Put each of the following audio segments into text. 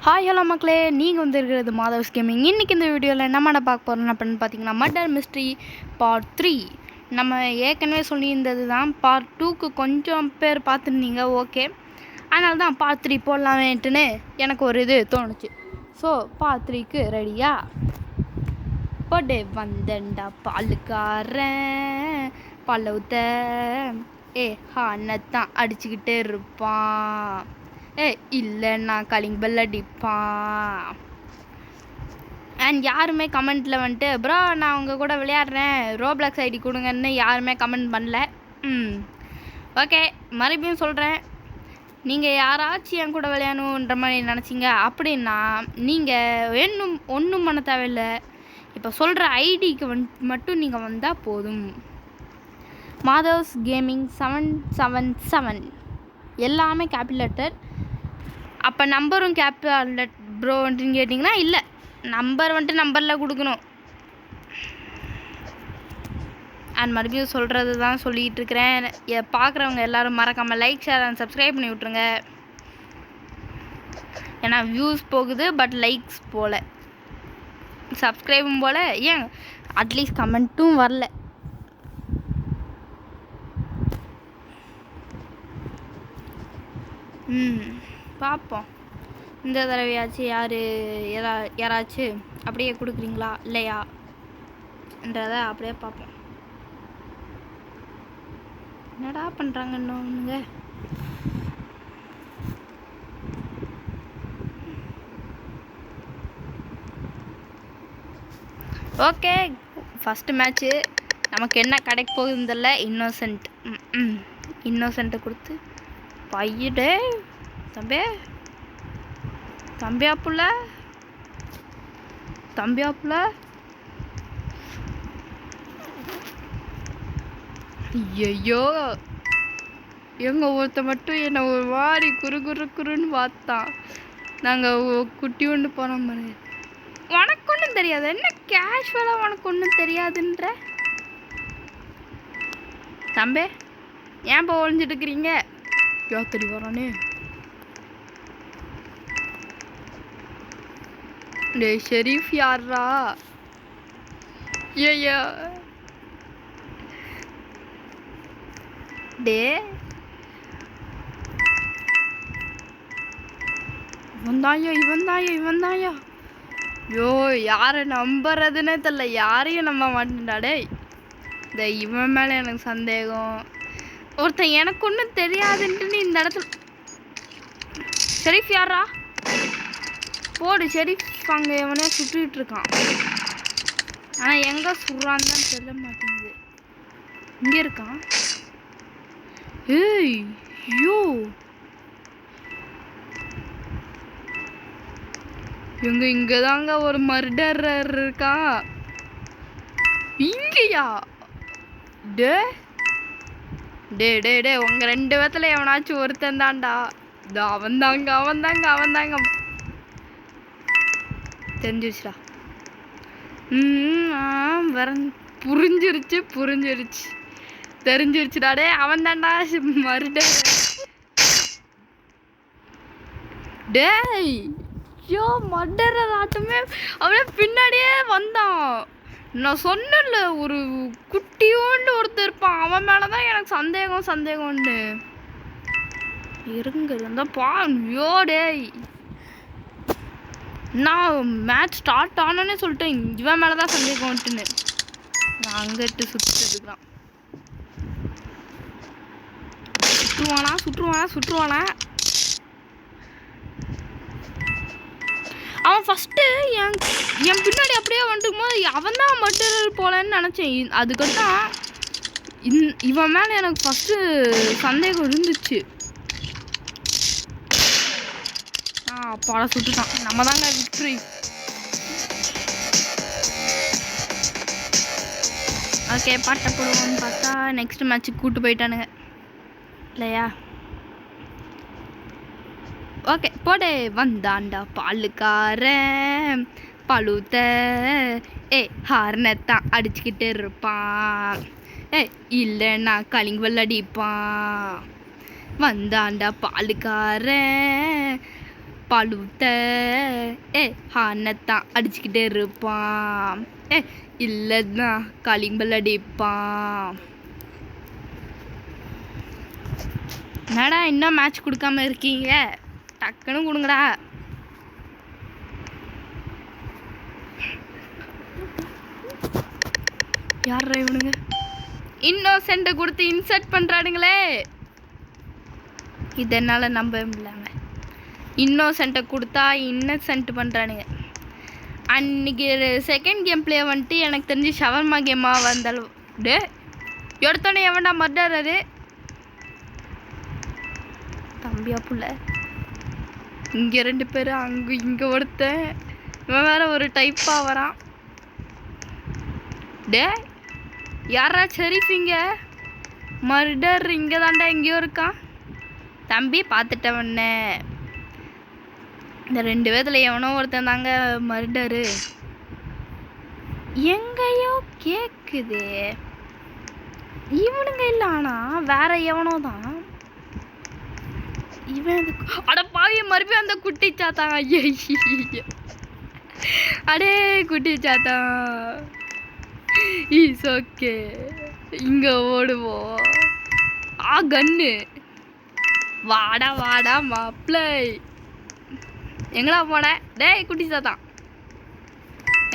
Hi hello மக்களே, நீங்கள் வந்துருக்கிறது மாதவ்ஸ் gaming. இன்றைக்கி இந்த வீடியோவில் நம்ம பார்க்க போகிறோம் அப்படின்னு பார்த்தீங்கன்னா மர்டர் மிஸ்ட்ரி பார்ட் 3. நம்ம ஏற்கனவே சொல்லியிருந்தது தான். பார்ட் 2க்கு கொஞ்சம் பேர் பார்த்துருந்தீங்க, ஓகே. அதனால தான் பார்ட் 3 போடலாமேன்ட்டுன்னு எனக்கு ஒரு இது தோணுச்சு. ஸோ பார்ட் 3க்கு ரெடியா? போடே வந்தண்டா பாலுக்காரன் பல்லவுத்த ஹானத்தான் அடிச்சுக்கிட்டே இருப்பான். இல்லைன்னா காலிங் பெல் அடிப்பான். அண்ட் யாருமே கமெண்ட்டில் வந்துட்டு ப்ரோ நான் உங்கள் கூட விளையாடுறேன் ரோப்ளாக்ஸ் ஐடி கொடுங்கன்னு யாருமே கமெண்ட் பண்ணல. ஓகே, மறுபடியும் சொல்கிறேன், நீங்கள் யாராச்சும் என் கூட விளையாடணுன்ற மாதிரி நினச்சிங்க அப்படின்னா நீங்கள் ஒன்றும் பண்ண தேவையில்லை. இப்போ சொல்கிற ஐடிக்கு மட்டும் நீங்கள் வந்தால் போதும். மாதவ்ஸ் கேமிங் 777 எல்லாமே கேபிட்டல் லெட்டர். அப்போ நம்பரும் கேபிட்டல் லெட்டர் ப்ரோ வந்துட்டுன்னு கேட்டிங்கன்னா இல்லை, நம்பர் வந்துட்டு நம்பரில் கொடுக்கணும். அண்ட் மறுபடியும் சொல்கிறது தான் சொல்லிகிட்டு இருக்கிறேன். பார்க்குறவங்க எல்லோரும் மறக்காமல் லைக், ஷேர் அண்ட் சப்ஸ்கிரைப் பண்ணி விட்ருங்க. ஏன்னா வியூஸ் போகுது பட் லைக்ஸ் போகல, சப்ஸ்கிரைபும் போல், ஏன் அட்லீஸ்ட் கமெண்ட்டும் வரல. பார்ப்போம் இந்த தடவையாச்சும் யாராச்சும் அப்படியே கொடுக்குறீங்களா இல்லையான்றதை அப்படியே பார்ப்போம். என்னடா பண்ணுறாங்கன்னு. ஓகே, ஃபஸ்ட்டு மேட்ச்சு நமக்கு என்ன கிடைக்க போகுதுன்னு தெரியல. இன்னோசென்ட்டை கொடுத்து பையடே தம்பியாப்புல ஐயோ, எங்க ஒருத்த மட்டும் என்னை ஒரு வாரி குறுன்னு பார்த்தான். நாங்கள் குட்டி ஒன்று போனோம் மாதிரி. உனக்கு ஒன்றும் தெரியாது, என்ன கேஷுவலாக உனக்கு ஒன்றும் தெரியாதுன்ற தம்பி, ஏன் இப்போ ஒழிஞ்சிட்டு இருக்கிறீங்க? யோத்தடி வரானே. டே ஷெரீஃப் யாரா? ஐயா டே இவன் தாயா. யோ, யாரை நம்புறதுன்னே தெரியல, யாரையும் நம்ப மாட்டேன்டா. டே இந்த இவன் மேலே எனக்கு சந்தேகம். ஒருத்தன் எனக்கு ஒன்றும் தெரியாதுன்ட்டு இந்த இடத்துல ஷெரீஃப் யாரா? போடு ஷெரீஃப், அங்கே எவனே சுட்டுக்கிட்டு இருக்கான். ஆனால் எங்கே சுடுறான்னு தான் தெரிய மாட்டேங்குது. இங்கே இருக்கான். ஐயோ, இங்கே தாங்க ஒரு மர்டரர் இருக்கான். இங்கேயா? டே டே டே டே உங்க 2 பேத்துல எவனாச்சும் ஒருத்தன் தான்டா. அவன் தாங்க தெரிஞ்சிருச்சுடா. வர புரிஞ்சிருச்சு தெரிஞ்சிருச்சுடா. டே அவன் தான்டா மறுடே. டேய் ஐயோ, மர்டரர் ஆச்சுமே அவனே பின்னாடியே வந்தான். நான் சொன்னல ஒரு குட்டியோண்டு ஒருத்தர் இருப்பான், அவன் மேலதான் எனக்கு சந்தேகம்னு இருந்தா பாயோ. டேய் நான் மேட்ச் ஸ்டார்ட் ஆனோன்னே சொல்லிட்டேன் இவன் மேலதான் சந்தேகம்ட்டுன்னு. நான் அங்கிட்டு சுற்றுறான். சுற்றுவானா. அவன் ஃபஸ்ட்டு என் பின்னாடி அப்படியே வந்துக்கும் போது அவன் தான் மர்டரர் போலன்னு நினச்சேன். அதுக்கப்புறம் இவன் மேலே எனக்கு ஃபஸ்ட்டு சந்தேகம் இருந்துச்சு. அப்பாடா சுட்டுட்டான். நம்ம தாங்க விக்ட்ரி. ஓகே, பாட்டை போடுவோன்னு பார்த்தா நெக்ஸ்ட் மேட்ச்சுக்கு கூப்பிட்டு போயிட்டானுங்க இல்லையா? ஓகே, போடே வந்தாண்டா பாலுக்காரன் பழுத்த ஹார்னத்தான் அடிச்சுக்கிட்டே இருப்பான். இல்லைன்னா காலிங் பெல் அடிப்பான். வந்தாண்டா பாலுக்காரன் பழுத்த ஹானத்தான் அடிச்சுக்கிட்டே இருப்பான். இல்லைன்னா களிம்பல் அடிப்பான். என்னடா இன்னும் மேட்ச் கொடுக்காம இருக்கீங்க? டக்குன்னு கொடுங்கடா. யாரா இவனுங்க? இன்னோசென்ட்டை கொடுத்து இன்சர்ட் பண்ணுறானுங்களே. இதனால் நம்ப முடியல. இன்னோசென்ட்டை கொடுத்தா இன்னசென்ட் பண்ணுறானுங்க. அன்றைக்கி செகண்ட் கேம் பிளே வந்துட்டு எனக்கு தெரிஞ்சு ஷவர்மா கேமாக வந்தாலும் டே எடுத்தோடனே எவன்டா மர்டர் தம்பியா புள்ள. இங்கே 2 பேர், அங்கே இங்கே ஒருத்தன். இவன் வேற ஒரு டைப்பாக வரான். டே யாரா ஷெரீஃபிங்க? மர்டர் இங்கே தாண்டா எங்கேயோ இருக்கான். தம்பி பார்த்துட்டவண்ணே. இந்த 2 பேர்த்துல எவனோ ஒருத்தன் தாங்க மர்டரு. எங்கேயோ கேட்குது. இவனுங்க இல்லை, ஆனால் வேற எவனோ தான் இவன். அட பாவிய மறுபடியும் அந்த குட்டி சாத்தான். ஐயோ அடே குட்டி சாத்தான். Is okay. இங்கே ஓடுவோம். கன்னு. வாடா வாடா மாப்பிள்ளை. எங்கடா போன? டேய் குட்டி சாத்தான்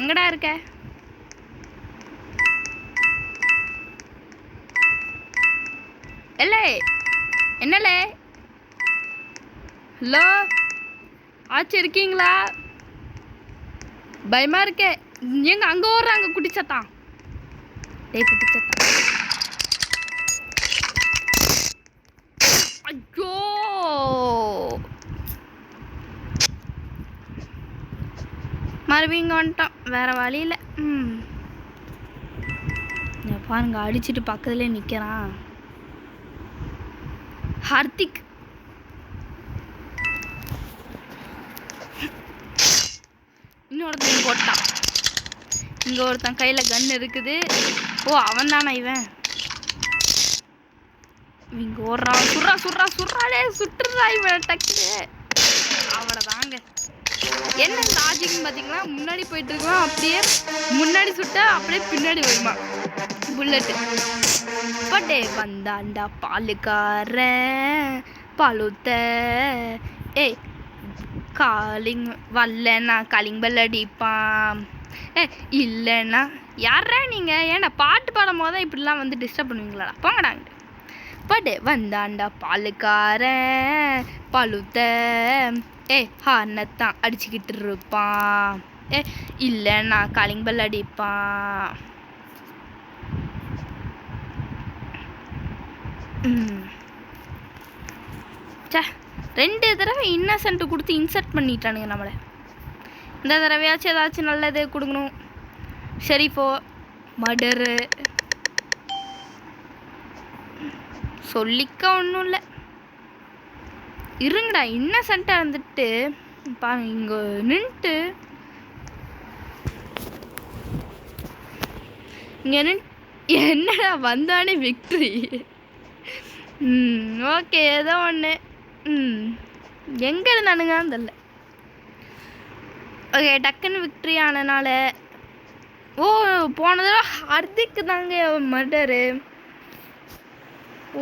எங்கடா இருக்க? இல்லை என்னலே? ஹலோ ஆச்சு இருக்கீங்களா? பயமா இருக்கே. எங்க அங்கே ஓடுறாங்க குட்டி சாத்தான். டேய் குட்டி சாத்தான். ஐயோ மறுபடியும் இங்கே வந்துட்டான். வேறு வழியில். பாருங்க அடிச்சுட்டு பக்கத்துலேயே நிற்கிறான் ஹார்திக். இன்னொருத்தன் போட்டான். இங்கே ஒருத்தன் கையில் கன் இருக்குது. ஓ அவன் தானே இவன். இங்கே ஓடுறான். சுடுறாளே சுட்டுறா இவன் டக்குனு. அவளை தாங்க. என்ன லாஜிக்னு பார்த்தீங்கன்னா, முன்னாடி போயிட்டு இருக்கலாம், அப்படியே முன்னாடி சுட்டா அப்படியே பின்னாடி வருமா புல்லட்டு. பட்டே வந்தாண்டா பாலுக்கார பழுத்த காலிங் வரலன்னா காலிங் அடிப்பான். இல்லைன்னா யாரா நீங்கள்? ஏன்னா பாட்டு பாடும் போது தான் இப்படிலாம் வந்து டிஸ்டர்ப் பண்ணுவீங்களாடா, போங்கடாங்க. பட்டே வந்தாண்டா பாலுக்கார பழுத்த ஹார்னத்தான் அடிச்சுக்கிட்டு இருப்பான். இல்லைன்னா காலிங் அடிப்பான். சே 2 தடவை இன்னசென்ட் கொடுத்து இன்சர்ட் பண்ணிட்டானுங்க நம்மளை. இந்த தடவையாச்சும் ஏதாச்சும் நல்லது கொடுக்கணும். ஷெரீஃபோ மர்டரு சொல்லிக்க ஒன்றும் இல்லை. இருங்கடா இன்னசென்ட்டாக இருந்துட்டு பாருங்க இங்கே நின்றுட்டு இங்கே என்னடா வந்தானே விக்ட்ரி. ஓகே ஏதோ ஒன்று. எங்கே இருந்தானுங்கன்னு தெரில. ஓகே டக்குன்னு விக்ட்ரி ஆனனால. ஓ போனதடவை ஹார்திக் தாங்க மர்டரு.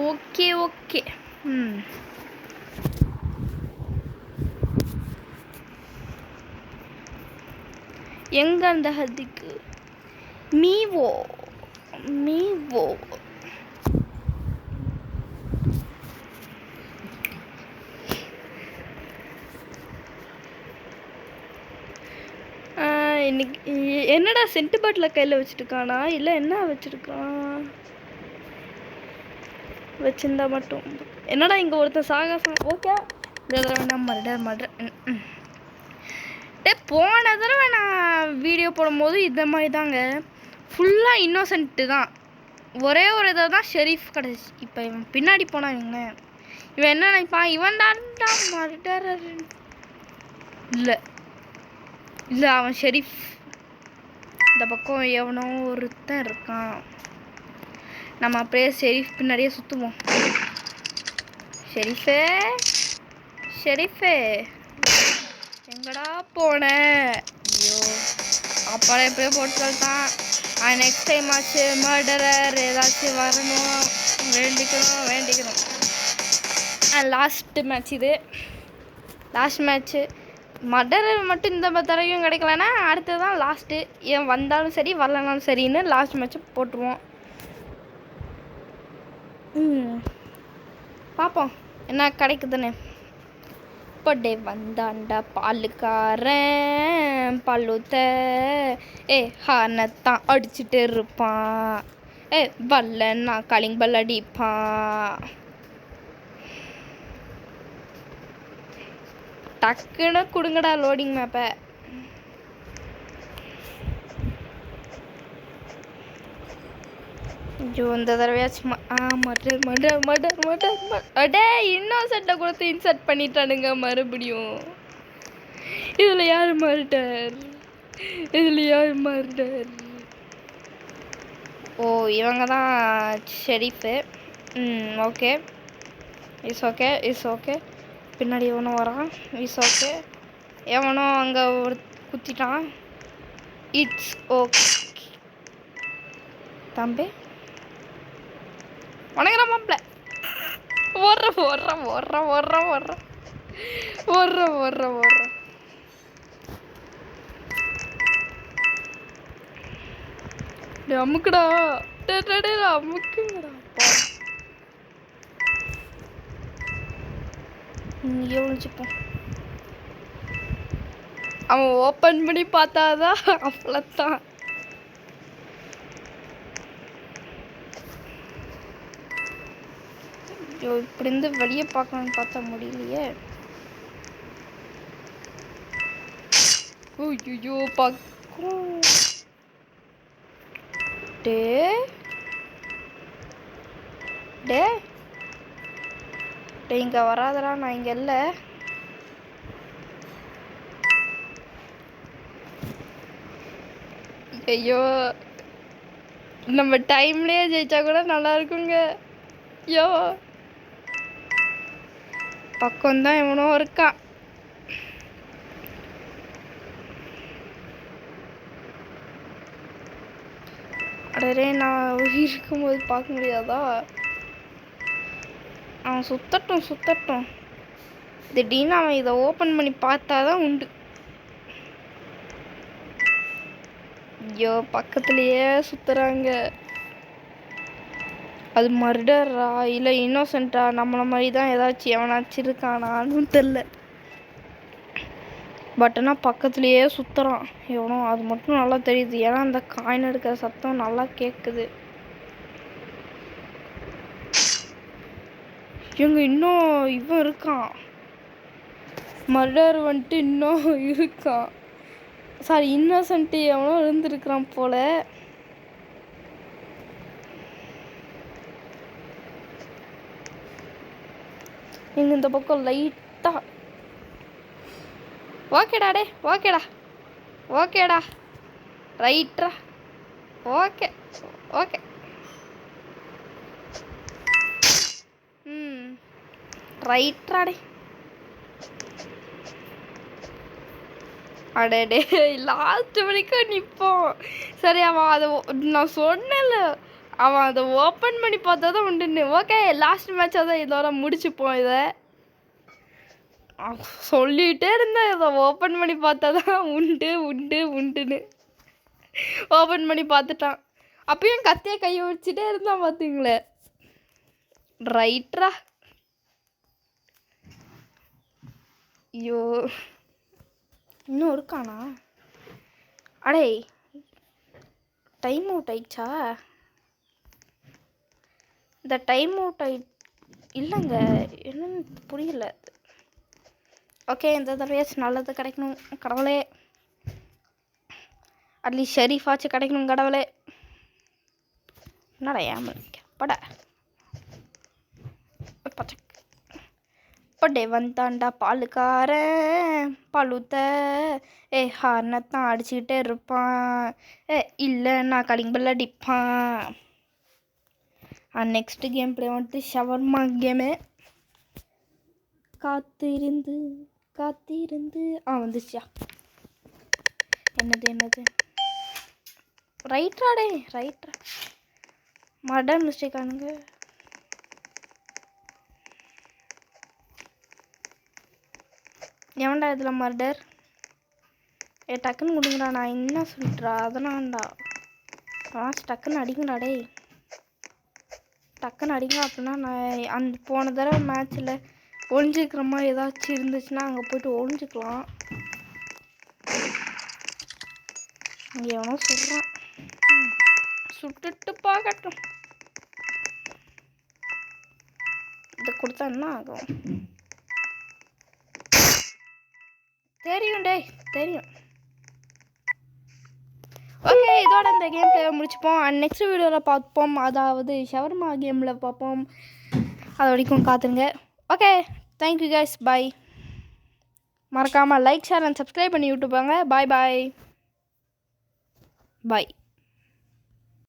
Okay okay. எங்க அந்த ஹார்திக்? மீவோ இன்னைக்கு என்னடா சென்ட் பாட்டில் கையில் வச்சுருக்கானா இல்லை என்ன வச்சுருக்கான்? வச்சிருந்தா மட்டும் என்னடா இங்கே ஒருத்தன் சாகசம். ஓகே இந்த தடவை நான் மர்டர் போன தடவை நான் வீடியோ போடும்போது இந்த மாதிரி தாங்க ஃபுல்லாக இன்னோசென்ட்டு தான். ஒரே ஒரு இதை தான் ஷெரீஃப் கிடச்சி. இப்போ இவன் பின்னாடி போனான். இவன் என்ன நினைப்பான்? இவன் தான்டா மர்டர். இல்லை அவன் ஷெரீஃப். இந்த பக்கம் எவனோ ஒருத்தன் இருக்கான். நம்ம அப்படியே ஷெரீஃப் பின்னாடியே சுற்றுவோம். ஷெரீஃபே எங்கடா போனேன்? ஐயோ அப்பாடா எப்படியோ போட்டு சொல்லிட்டான். நெக்ஸ்ட் டைம் ஆச்சு மர்டரர் ஏதாச்சும் வரணும், வேண்டிக்கணும். லாஸ்ட் மேட்ச் இது, லாஸ்ட் மேட்ச்சு. மர்டரர் மட்டும் இந்த தடவையும் கிடைக்கலன்னா அடுத்தது தான் லாஸ்ட்டு. ஏன் வந்தாலும் சரி வரலனாலும் சரின்னு லாஸ்ட் மேட்ச்சு போட்டுருவோம். பார்ப்போம் என்ன கிடைக்குதுன்னு. பட்டே வந்தாண்டா பாலுக்காரன் பழுத்த ஹானத்தான் அடிச்சுட்டு இருப்பான். பல்லன்னா காலிங் பல் அடிப்பான். டக்குன்னு கொடுங்கடா லோடிங் மேப்பை. ஐயோ இந்த தடவையாச்சும் அடே இன்னோசென்ட்டை கொடுத்து இன்சர்ட் பண்ணிட்டானுங்க மறுபடியும். இதில் யார் மர்டர்? ஓ இவங்க தான் ஷெரீஃபு. Okay is okay. பின்னாடி எவனோ வரான். Is okay. எவனோ அங்கே ஒரு குத்திட்டான். இட்ஸ் ஓகே தம்பி. வணங்குற மாப்பிள்ள. ஓடுற அமுக்குடா அமுக்குங்கடா. எவ்வளோச்சுப்போம். அவன் ஓப்பன் பண்ணி பார்த்தாதான் அவ்வளோத்தான். ஐயோ இப்படி இருந்து வெளியே பார்க்கணும்னு பார்த்தா முடியலையே. ஐயோ பக்கம் இங்க வராதடா, நான் இங்க இல்ல. ஐயோ நம்ம டைம்லயே ஜெயிச்சா கூட நல்லா இருக்குங்க. ஐயோ பக்கம்தான் எவனோ இருக்கான். அடரே நான் இருக்கும்போது பார்க்க முடியாதா? அவன் சுத்தட்டும். திடீர்னு அவன் இதை ஓப்பன் பண்ணி பார்த்தாதான் உண்டு. ஐயோ பக்கத்துலயே சுத்துறாங்க. அது மர்டரா இல்லை இன்னோசென்ட்டா? நம்மள மாதிரி தான் ஏதாச்சும் எவனாச்சும் இருக்கானான்னு தெரில. பட் ஆனால் பக்கத்துலேயே சுற்றுறான் எவனோ, அது மட்டும் நல்லா தெரியுது. ஏன்னா அந்த காயின் எடுக்கிற சத்தம் நல்லா கேட்குது. இவங்க இன்னும் இவன் இருக்கான், மர்டர் வந்துட்டு இன்னும் இருக்கான். சாரி இன்னோசென்ட்டு எவனோ இருந்துருக்கிறான் போல. எங்க இந்த பக்கம் லைட்டா ஓகேடா ரைட்ரா ஓகே ரைட்ராடே. அடே லாஸ்ட் வரைக்கும் நிற்போம். சரி அவன் அதை நான் சொன்னல, அவன் அதை ஓப்பன் பண்ணி பார்த்தா தான் உண்டுன்னு. ஓகே லாஸ்ட் மேட்ச் தான் இதோட முடிச்சுப்போம். இதை சொல்லிகிட்டே இருந்தேன், இதை ஓப்பன் பண்ணி பார்த்தா தான் உண்டுன்னு. ஓப்பன் பண்ணி பார்த்துட்டான். அப்பயும் கத்தியை கையை வச்சுட்டே இருந்தான் பார்த்துங்களே. ரைட்ரா. ஐயோ இன்னும் இருக்கானா? அடே டைம் அவுட் ஆயிடுச்சா? இந்த டைம் அவுட் இல்லைங்க, என்னன்னு புரியல. ஓகே இந்த தடவையாச்சும் நல்லது கிடைக்கணும் கடவுளே. அட்லீஸ்ட் ஷெரீஃபாச்சும் கிடைக்கணும் கடவுளே. என்னடா பட பட்டே வந்தாண்டா பாலுக்காரன் பழுத்த ஹார்னத்தான் அடிச்சுக்கிட்டே இருப்பான். இல்லை நான் காலிங் பெல் அடிப்பான். நெக்ஸ்ட் கேம் பிளே வந்துட்டு ஷவர்மா கேமு. காத்திருந்து வந்துச்சியா என்னது ரைட்ரா மர்டர் மிஸ்டேக் ஆனுங்க எவன்டா இதில் மர்டர் டக்குன்னு கொடுங்கடா நான் என்ன சொல்லிட்டுறா அதனான்டா டக்குன்னு அடிங்கடா டேய் டக்குன்னு அடிங்க அப்படின்னா நான் அந்த போன தடவை மேட்ச்சில் ஒழிஞ்சிக்கிற மாதிரி ஏதாச்சும் இருந்துச்சுன்னா அங்கே போய்ட்டு ஒழிஞ்சிக்கலாம் இங்கே எவனோ சொல்கிறான் சுட்டுட்டு பார்க்கட்டும் இதை கொடுத்தா என்ன ஆகும் தெரியும் டேய் தெரியும் ஓகே இதோட இந்த கேம் பிளே முடிச்சுப்போம் அண்ட் நெக்ஸ்ட் வீடியோவில் பார்ப்போம் அதாவது ஷவர்மா கேமில் பார்ப்போம் அது வரைக்கும் காத்துருங்க ஓகே தேங்க்யூ கைஸ் பாய் மறக்காமல் லைக் ஷேர் அண்ட் சப்ஸ்கிரைப் பண்ணி யூடியூப் வாங்க பாய்